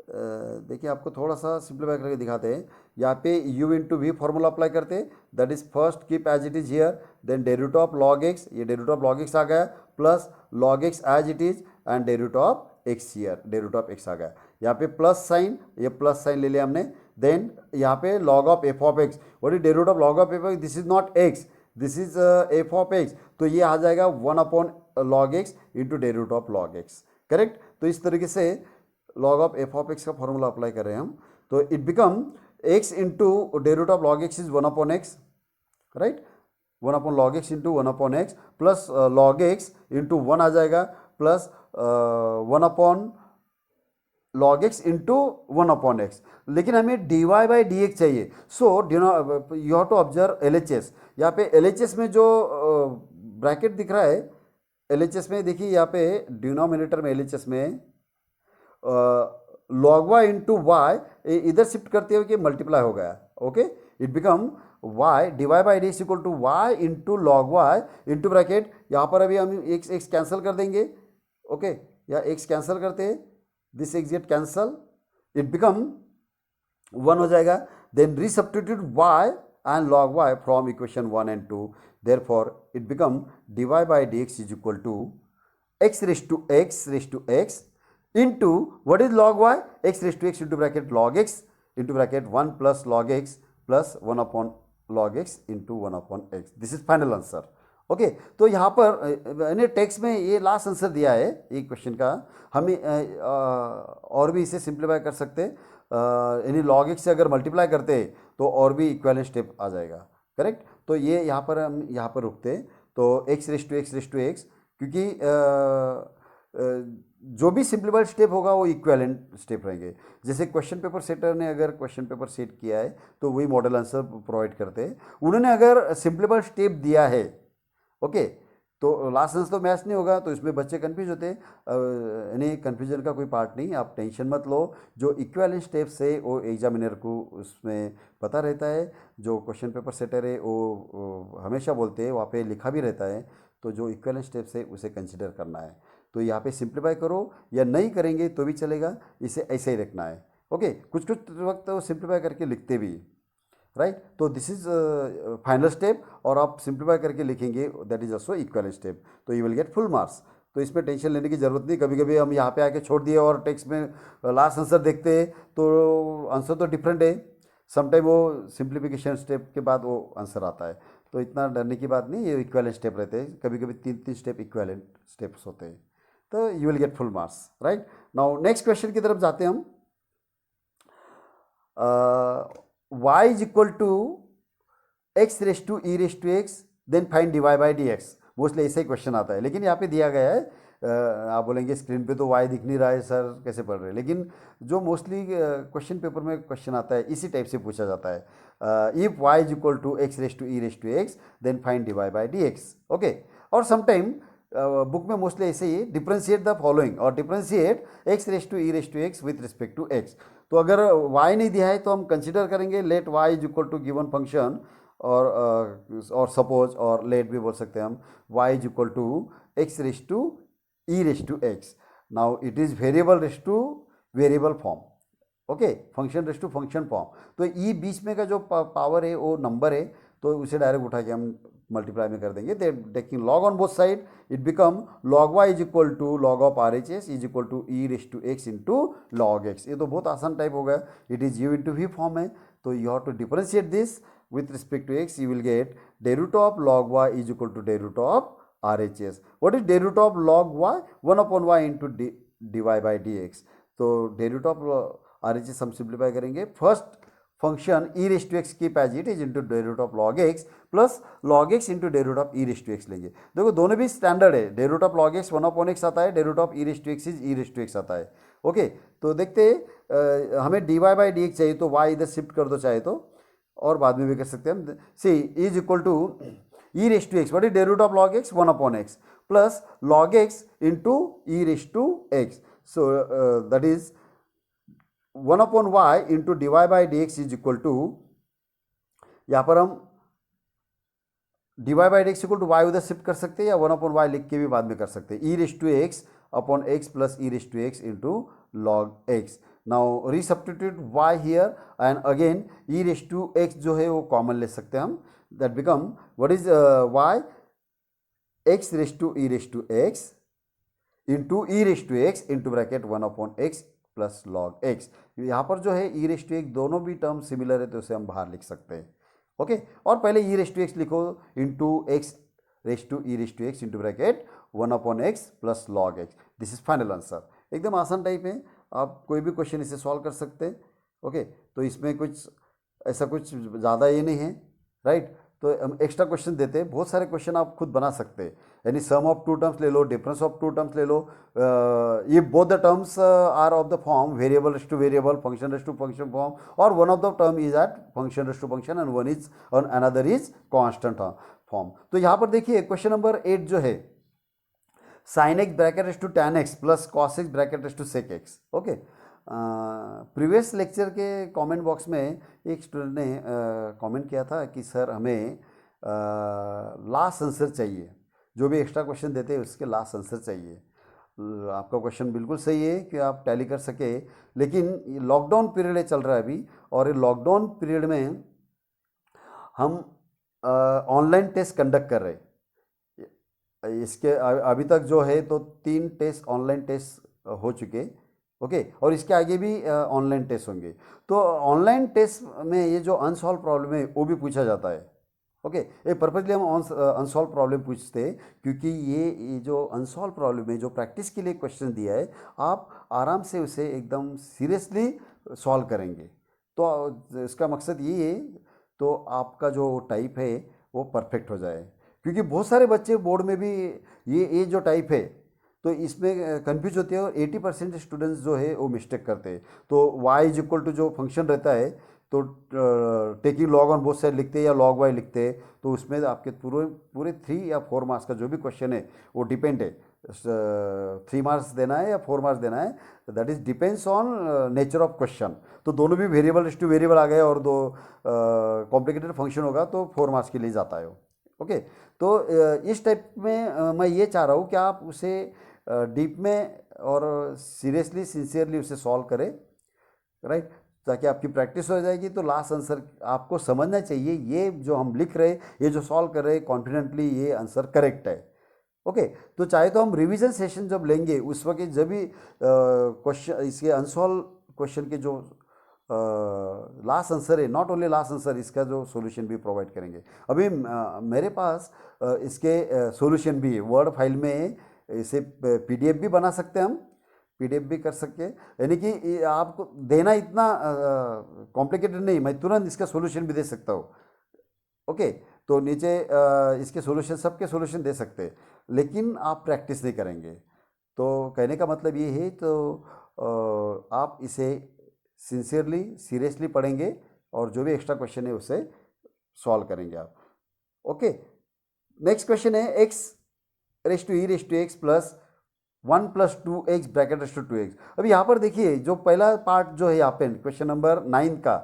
देखिए आपको थोड़ा सा simplify करके दिखाते हैं. यहाँ पे u into v formula apply करते हैं, that is first keep as it is here, then derivative of log x, ये डेरिवेटिव ऑफ लॉग एक्स आ गया, plus log x as it is and derivative of x here, derivative of x आ गया. यहाँ पे plus sign, ये plus sign ले लिया हमने. देन यहाँ पे log of f of x, what is derivative of log of F, this is not x, this is F of x, तो ये आ जाएगा 1 upon log x into derivative of log x, correct. तो इस तरीके से log of f of x का formula apply कर रहे हैं हम. तो it become x into derivative of log x is 1 upon x, right, 1 upon log x into 1 upon x plus log x into 1 आ जाएगा, plus 1 upon log x into 1 upon x. लेकिन हमें d y by d x चाहिए. So you have to observe LHS. यहाँ पे LHS में जो bracket दिख रहा है, LHS में देखिए यहाँ पे डिनोमिनेटर में LHS में लॉग वाई इंटू वाई इधर शिफ्ट करते हुए कि मल्टीप्लाई हो गया. Okay, it become y d y by d x equal to y into log y into bracket, यहाँ पर अभी हम एक्स कैंसिल कर देंगे. ओके, या एक्स कैंसिल करते हैं, this x get cancel, it become 1 हो जाएगा. Then resubstitute y and log y from equation 1 and 2. Therefore it become dy by dx is equal to x raised to x into what is log y, x raised to x into bracket log x into bracket 1 plus log x plus 1 upon log x into 1/x. This is final answer. Okay, तो यहाँ पर मैंने text में ये last answer दिया है एक question का. हमें और भी इसे सिंप्लीफाई कर सकते, यानी log x से अगर मल्टीप्लाई करते तो और भी इक्वेलेंट स्टेप आ जाएगा. करेक्ट. तो ये यहाँ पर हम यहाँ पर रुकते. तो x रेस टू x क्योंकि जो भी सिंप्लीफाइड स्टेप होगा वो इक्वेलेंट स्टेप रहेंगे. जैसे क्वेश्चन पेपर सेटर ने अगर क्वेश्चन पेपर सेट किया है तो वही मॉडल आंसर प्रोवाइड करते हैं. उन्होंने अगर सिंप्लीफाइड स्टेप दिया है, ओके, तो लास्ट आंसर तो मैच नहीं होगा, तो इसमें बच्चे कंफ्यूज होते हैं. यानी कन्फ्यूजन का कोई पार्ट नहीं, आप टेंशन मत लो. जो इक्वेलेंट स्टेप्स है वो एग्जामिनर को उसमें पता रहता है. जो क्वेश्चन पेपर सेटर है वो हमेशा बोलते हैं, वहाँ पे लिखा भी रहता है. तो जो इक्वेलेंट स्टेप्स है उसे कंसिडर करना है. तो यहाँ पे सिंप्लीफाई करो या नहीं करेंगे तो भी चलेगा, इसे ऐसे ही रखना है. ओके, कुछ कुछ वक्त तो सिंप्लीफाई करके लिखते भी, राइट. तो दिस इज फाइनल स्टेप, और आप सिंप्लीफाई करके लिखेंगे, that is also equivalent step. तो you will get full marks. तो इसमें टेंशन लेने की जरूरत नहीं. कभी कभी हम यहाँ पे आके छोड़ दिए और टेक्स्ट में लास्ट आंसर देखते हैं तो आंसर तो डिफरेंट है. समटाइम वो सिंप्लीफिकेशन स्टेप के बाद वो आंसर आता है. तो इतना डरने की बात नहीं, ये इक्वेलेंट स्टेप रहते हैं. कभी कभी 3-3 स्टेप इक्वेलेंट स्टेप्स होते हैं. तो you will get full marks, right. Now next question की तरफ जाते हैं हम. y is equal to x raise to e raise to x, then find dy by d x. Mostly ऐसा ही क्वेश्चन आता है, लेकिन यहाँ पे दिया गया है. आप बोलेंगे स्क्रीन पे तो y दिख नहीं रहा है सर, कैसे पढ़ रहे हैं, लेकिन जो मोस्टली क्वेश्चन पेपर में क्वेश्चन आता है इसी टाइप से पूछा जाता है. If y is equal to x raise to e raise to x, then find dy by d x. Okay, और समटाइम बुक में मोस्टली ऐसे ही डिफ्रेंशिएट द फॉलोइंग और differentiate x raise to e raise to x with respect to x. तो अगर y नहीं दिया है तो हम कंसिडर करेंगे let y is equal to given function, और सपोज, और लेट भी बोल सकते हैं हम, y is equal to x raise to e raise to x. Now it is variable raise to variable form. Okay, function raise to function form. तो e बीच में का जो पावर है वो नंबर है, तो उसे डायरेक्ट उठा के हम मल्टीप्लाई में कर देंगे. They taking log on both side, it become log y is equal to log of R H s is equal to e raise to x into log x. ये तो बहुत आसान टाइप हो गया. It is u into v form है. तो you have to differentiate this with respect to x. You will get the root of log y is equal to the root of R H S. What is day root of log y? 1/y into d y by d x. तो day root of R H S हम simplify करेंगे. First function e raise to x keep as it is into day root of log x plus log x into day root of e raise to x लेंगे. देखो दोनों भी standard है. Day root of log x 1/x आता है, day root of e raise to x is e raise to x आता है. Okay, तो देखते हमें d y by d x चाहिए तो y इधर शिफ्ट कर दो चाहे तो, और बाद में भी कर सकते हैं हम. See is equal to e raise to x, what is day root of log x? 1/x plus log x into e raise to x. So that is 1/y into d y by d x is equal to, यहाँ पर हम d y by d x equal to y उधर shift कर सकते हैं या 1/y लिख के भी बाद में कर सकते हैं. E raise to x upon x plus e raise to x into log x. Now resubstitute y here and again e raise to x जो है वो कॉमन ले सकते हैं हम. That become what is y? X raise to e raise to x into e raise to x into bracket 1/x plus log x. यहाँ पर जो है ई रेस टू एक्स दोनों भी टर्म सिमिलर है तो उसे हम बाहर लिख सकते हैं. ओके, और पहले ई रेस टू एक्स लिखो into x raise to e raise to x into bracket 1/x plus log x. This is final answer. एकदम आसान टाइप है, आप कोई भी क्वेश्चन इसे सॉल्व कर सकते हैं. ओके, तो इसमें कुछ ऐसा कुछ ज़्यादा ये नहीं है, राइट. तो हम एक्स्ट्रा क्वेश्चन देते हैं, बहुत सारे क्वेश्चन आप खुद बना सकते हैं. यानी सम ऑफ टू टर्म्स ले लो, डिफरेंस ऑफ टू टर्म्स ले लो. ये both the terms are of the form variable raise to variable, function raise to function form, और one of the term is at function raise to function and one is और another is constant form. तो यहाँ पर देखिए question number 8 जो है, sine x bracket raise to tan x plus cos x bracket raise to sec x. Okay, previous lecture के comment box में एक स्टूडेंट ने कमेंट किया था कि सर हमें लास्ट आंसर चाहिए, जो भी एक्स्ट्रा क्वेश्चन देते हैं उसके लास्ट आंसर चाहिए. आपका क्वेश्चन बिल्कुल सही है कि आप टैली कर सके, लेकिन लॉकडाउन पीरियड चल रहा है अभी, और ये लॉकडाउन पीरियड में हम ऑनलाइन टेस्ट कंडक्ट कर रहे हैं. इसके अभी तक जो है तो 3 टेस्ट ऑनलाइन टेस्ट हो चुके. ओके, और इसके आगे भी ऑनलाइन टेस्ट होंगे। तो ऑनलाइन टेस्ट में ये जो अनसॉल्व प्रॉब्लम है वो भी पूछा जाता है। ओके, ये पर्पजली हम अनसॉल्व प्रॉब्लम पूछते हैं क्योंकि ये जो अनसॉल्व प्रॉब्लम है, जो प्रैक्टिस के लिए क्वेश्चन दिया है, आप आराम से उसे एकदम सीरियसली सॉल्व करेंगे। तो इसका मकसद ये है तो आपका जो टाइप है वो परफेक्ट हो जाए, क्योंकि बहुत सारे बच्चे बोर्ड में भी ये जो टाइप है तो इसमें कंफ्यूज होते हैं और 80% स्टूडेंट्स जो है वो मिस्टेक करते हैं। तो y इज इक्वल टू जो फंक्शन रहता है तो taking log on both side लिखते हैं या लॉग वाई लिखते हैं, तो उसमें आपके पूरे पूरे 3 या 4 मार्क्स का जो भी क्वेश्चन है वो डिपेंड है, 3 मार्क्स देना है या 4 मार्क्स देना है, that is depends on nature of question. तो दोनों भी वेरिएबल टू वेरिएबल आ गए और दो कॉम्प्लिकेटेड फंक्शन होगा तो 4 मार्क्स के लिए जाता है वो। ओके, तो इस टाइप में मैं ये चाह रहा हूँ कि आप उसे डीप में और सीरियसली सिंसियरली उसे सॉल्व करें, राइट, ताकि आपकी प्रैक्टिस हो जाएगी। तो लास्ट आंसर आपको समझना चाहिए ये जो हम लिख रहे, ये जो सॉल्व कर रहे कॉन्फिडेंटली ये आंसर करेक्ट है। ओके, तो चाहे तो हम रिवीजन सेशन जब लेंगे उस वक्त जब भी क्वेश्चन इसके अनसॉल्व क्वेश्चन के जो लास्ट आंसर है, नॉट ओनली लास्ट आंसर, इसका जो सॉल्यूशन भी प्रोवाइड करेंगे। अभी मेरे पास इसके सॉल्यूशन भी वर्ड फाइल में, इसे पीडीएफ भी बना सकते हैं हम, पीडीएफ भी कर सकते हैं, यानी कि आपको देना इतना कॉम्प्लिकेटेड नहीं, मैं तुरंत इसका सॉल्यूशन भी दे सकता हूँ। ओके, तो नीचे इसके सॉल्यूशन, सबके सॉल्यूशन दे सकते हैं, लेकिन आप प्रैक्टिस नहीं करेंगे। तो कहने का मतलब ये है तो आप इसे सिंसियरली सीरियसली पढ़ेंगे और जो भी एक्स्ट्रा क्वेश्चन है उसे सॉल्व करेंगे आप। ओके, नेक्स्ट क्वेश्चन है x raise to e raise to x plus 1 plus 2x bracket raise to 2x। अभी यहाँ पर देखिए जो पहला पार्ट जो है यहाँ पे क्वेश्चन नंबर 9 का,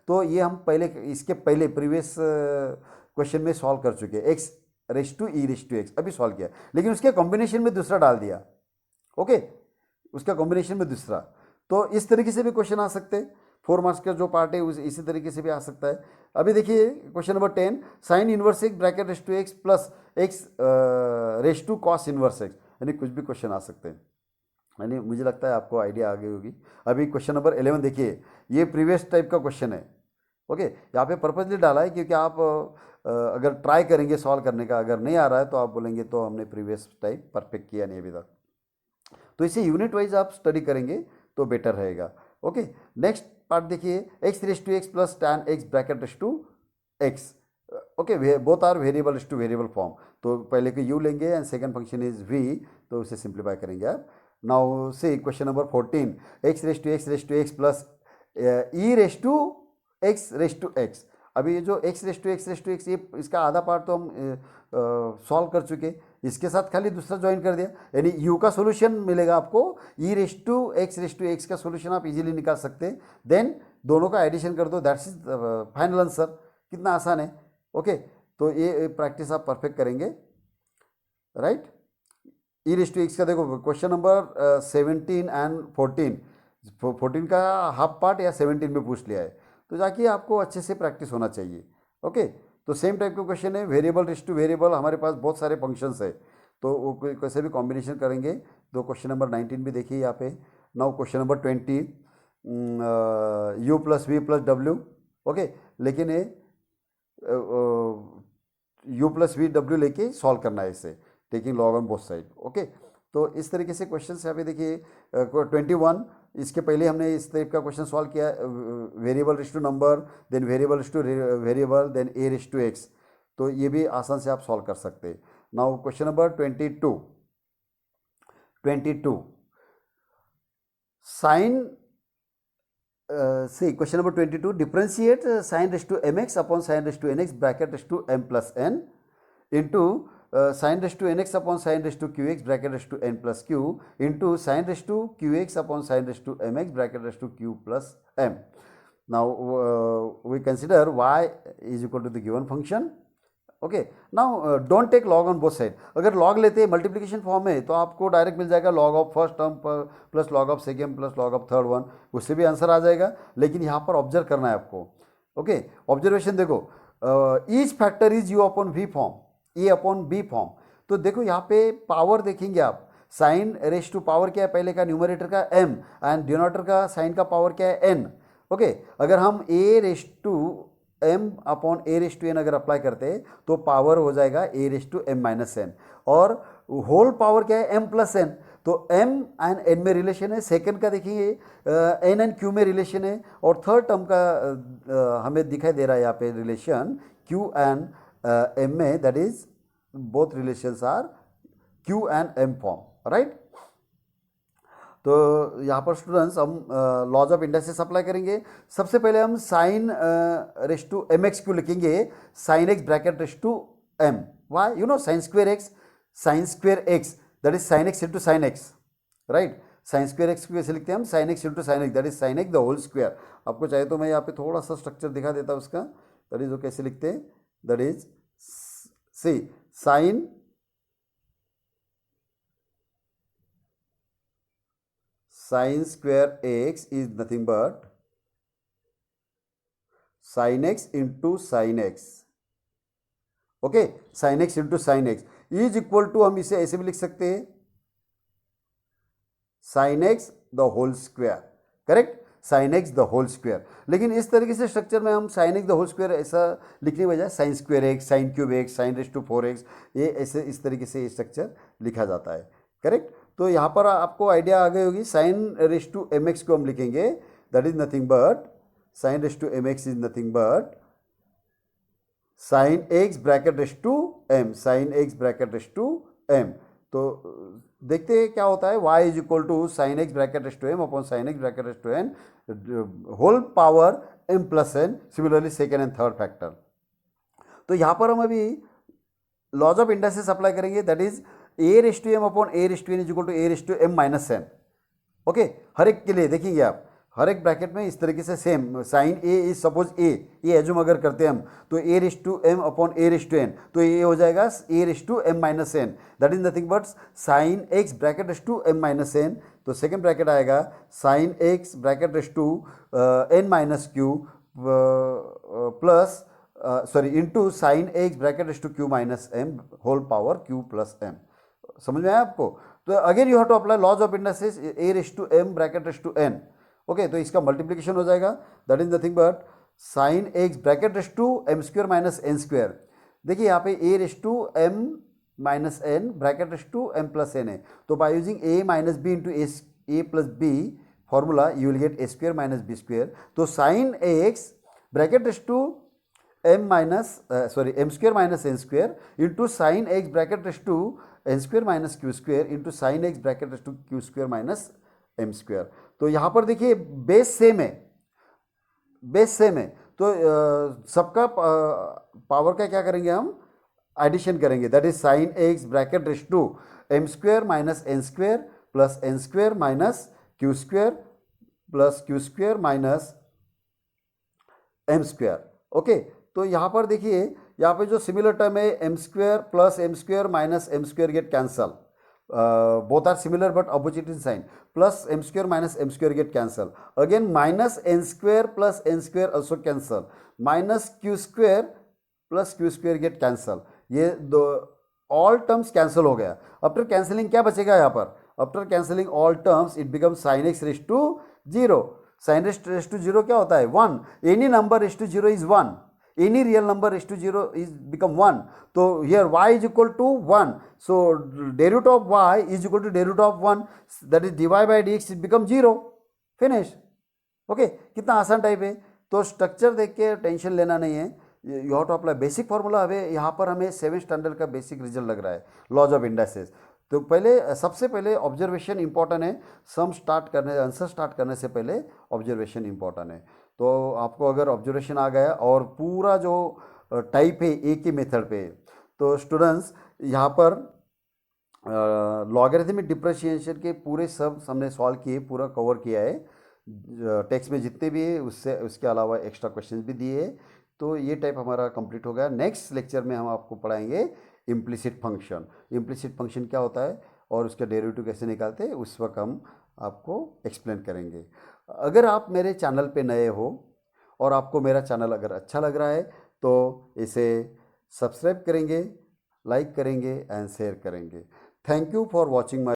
तो ये हम पहले इसके पहले प्रीवियस क्वेश्चन में सॉल्व कर चुके हैं, x raise to e raise to x अभी सॉल्व किया, लेकिन उसके कॉम्बिनेशन में दूसरा डाल दिया। ओके, उसका कॉम्बिनेशन में दूसरा, तो इस तरीके से भी क्वेश्चन आ सकते हैं। 4 मार्क्स का जो पार्ट है उस इसी तरीके से भी आ सकता है। अभी देखिए question number 10, sine inverse x bracket raise to x plus x raise to cos inverse x, यानी कुछ भी क्वेश्चन आ सकते हैं, यानी मुझे लगता है आपको आइडिया आ गई होगी। अभी क्वेश्चन नंबर 11 देखिए, ये प्रीवियस टाइप का क्वेश्चन है। ओके, यहाँ पे पर्पजली डाला है क्योंकि आप अगर ट्राई करेंगे सॉल्व करने का, अगर नहीं आ रहा है तो आप बोलेंगे तो हमने प्रीवियस टाइप परफेक्ट किया नहीं अभी तक, तो इसे यूनिट वाइज आप स्टडी करेंगे तो बेटर रहेगा। ओके, नेक्स्ट पार्ट देखिए, x raise to x plus tan x bracket raise to x. Okay, both are variable raise to variable form, तो पहले के यू लेंगे and second function is v, तो उसे सिंप्लीफाई करेंगे आप। नाउ से question number 14, x raise to x plus e raise to x. अभी ये जो एक्स रेस टू एक्स ये इसका आधा पार्ट तो हम सॉल्व कर चुके, इसके साथ खाली दूसरा ज्वाइन कर दिया, यानी u का सॉल्यूशन मिलेगा आपको, ई रेस टू एक्स का सॉल्यूशन आप इजीली निकाल सकते हैं, देन दोनों का एडिशन कर दो, दैट्स इज फाइनल आंसर। कितना आसान है। ओके, तो ये प्रैक्टिस आप परफेक्ट करेंगे, right. E raise to x का देखो क्वेश्चन नंबर 17 एंड 14 का हाफ पार्ट या 17 में पूछ लिया है, तो जाके आपको अच्छे से प्रैक्टिस होना चाहिए। ओके, तो सेम टाइप का क्वेश्चन है, वेरिएबल रेस टू वेरिएबल, हमारे पास बहुत सारे फंक्शंस है, तो वो कैसे भी कॉम्बिनेशन करेंगे। तो क्वेश्चन नंबर 19 भी देखिए यहाँ पे। Now question number 20, u plus v plus डब्ल्यू। ओके, लेकिन ये u प्लस वी डब्ल्यू लेके सॉल्व करना है इसे, taking log on both side. Okay, तो इस तरीके से क्वेश्चन यहाँ पे देखिए 21, इसके पहले हमने इस टाइप का क्वेश्चन सॉल्व किया, variable raise to number, then variable raise to variable, then a raise to x, तो ये भी आसान से आप सॉल्व कर सकते हैं। Now question number 22 sine see question number 22, differentiate sin raised to mx upon sin raised to nx bracket raised to m plus n into sin raised to nx upon sin raised to qx bracket raised to n plus q into sin raised to qx upon sin raised to mx bracket raised to q plus m. Now we consider y is equal to the given function. Okay, now don't take log on both side. अगर log लेते हैं multiplication form में तो आपको direct मिल जाएगा log of first term plus log of second plus log of third one, उससे भी answer आ जाएगा, लेकिन यहाँ पर ऑब्जर्व करना है आपको। ओके, ऑब्जर्वेशन देखो, each factor is u upon v form, a upon b form, तो देखो यहाँ पे पावर देखेंगे आप, साइन रेस टू पावर क्या है, पहले का न्यूमरेटर का m एंड डिनोमिनेटर का साइन का पावर क्या है n। ओके, अगर हम a raise to m upon a raise to n अगर अप्लाई करते हैं तो पावर हो जाएगा a raise to m minus n, और होल पावर क्या है m प्लस n। तो m एंड n में रिलेशन है, सेकंड का देखिए n एंड q में रिलेशन है, और थर्ड टर्म का हमें दिखाई दे रहा है यहाँ पे रिलेशन q एंड m में, that is both relations are q and m form, right. तो यहाँ पर स्टूडेंट्स हम लॉज ऑफ इंडस्ट्रीज अप्लाई करेंगे। सबसे पहले हम sine raise to m x q लिखेंगे, sine x bracket raise to m, why you know sine square x that is sine x into sine x, right. Sine square x को कैसे लिखते हैं हम, sine x into sine x that is sine x the whole square. आपको चाहिए तो मैं यहाँ पे थोड़ा सा स्ट्रक्चर दिखा देता हूँ उसका, दैट इज वो कैसे लिखते हैं, that is see sine sin square x is nothing but sin x into sin x, okay, sin x into sin x is equal to, हम इसे ऐसे भी लिख सकते हैं sin x the whole square, correct, sin x the whole square. लेकिन इस तरीके से स्ट्रक्चर में हम sin x the whole square ऐसा लिखने बजाय sin square x, sin cube x, sin raise to 4x, ये ऐसे इस तरीके से ये स्ट्रक्चर लिखा जाता है, करेक्ट। तो यहाँ पर आपको आइडिया आ गई होगी, sine raise to m x को हम लिखेंगे that is nothing but sine raise to m x is nothing but sine x bracket raise to m, sine x bracket raise to m. तो देखते हैं क्या होता है, y is equal to sine x bracket raise to m upon sine x bracket raise to n whole power m plus n, similarly second and third factor. तो यहाँ पर हम अभी लॉज ऑफ इंडस्ट्रीज अप्लाई करेंगे, that is a raise to m upon a raise to n is equal to a raise to m minus n, okay. हर एक के लिए देखेंगे आप, हर एक ब्रैकेट में इस तरीके से same, sine a is suppose a, ये एज्यूम अगर करते हैं हम, तो a raise to m upon a raise to n, तो ये हो जाएगा a raise to m minus n, that is nothing but sine x bracket raise to m minus n. तो सेकेंड ब्रैकेट आएगा sine x bracket raise to n minus q plus sorry into sine x bracket raise to q minus M whole power q plus m. समझ में आया आपको? तो again you have to apply laws of industries, a raise to m bracket raise to n, okay. तो इसका multiplication हो जाएगा, that is nothing but sine x bracket raise to m square minus n square. देखिए यहाँ पे a raise to m minus n bracket raise to m plus n है, तो by using a minus b into a plus b formula you will get a square minus b square. तो sine x bracket raise to m minus sorry m square minus n square into sine x bracket raise to n square minus q square into sine x bracket raise to q square minus m square. तो यहाँ पर देखिए base same है, base same है, तो सबका power का क्या करेंगे हम, एडिशन करेंगे, that is sine x bracket raise to m square minus n square plus n square minus q square plus q square minus m square, okay. तो यहाँ पर देखिए, यहाँ पे जो सिमिलर टर्म है m square plus m square minus m square get cancel, both are similar but opposite in sign, plus m square minus m square get cancel, again minus n square plus n square also cancel, minus q square plus q square get cancel, ये दो all terms cancel हो गया। After cancelling क्या बचेगा यहाँ पर, after cancelling all terms it become sine x raise to zero. Sine x raise to zero क्या होता है, one, any number raise to zero is one, any real number raised to 0 is become 1. So here y is equal to 1, so derivative of y is equal to derivative of 1, that is dy by dx is become 0, finish, okay। कितना आसान type है। तो structure देख के tension लेना नहीं है, you have to apply basic formula. हमें यहाँ पर हमें 7th स्टैंडर्ड का बेसिक रिजल्ट लग रहा है, लॉज ऑफ इंडस्ट्रीज। तो पहले सबसे पहले ऑब्जर्वेशन इंपॉर्टेंट है, सम स्टार्ट करने, आंसर स्टार्ट करने से पहले ऑब्जर्वेशन इंपॉर्टेंट है। तो आपको अगर ऑब्जर्वेशन आ गया और पूरा जो टाइप है एक ही मेथड पे, तो स्टूडेंट्स यहाँ पर लॉगरिथमिक डिफरेंशिएशन के पूरे सब हमने सॉल्व किए, पूरा कवर किया है, टेक्स्ट में जितने भी है उससे, उसके अलावा एक्स्ट्रा क्वेश्चंस भी दिए। तो ये टाइप हमारा कंप्लीट हो गया। नेक्स्ट लेक्चर में हम आपको पढ़ाएंगे इम्प्लिसिट फंक्शन। इम्प्लिसिट फंक्शन क्या होता है और उसका डेरिवेटिव कैसे निकालते हैं, उस वक्त हम आपको एक्सप्लेन करेंगे। अगर आप मेरे चैनल पे नए हो और आपको मेरा चैनल अगर अच्छा लग रहा है तो इसे सब्सक्राइब करेंगे, लाइक करेंगे एंड शेयर करेंगे। Thank you for watching my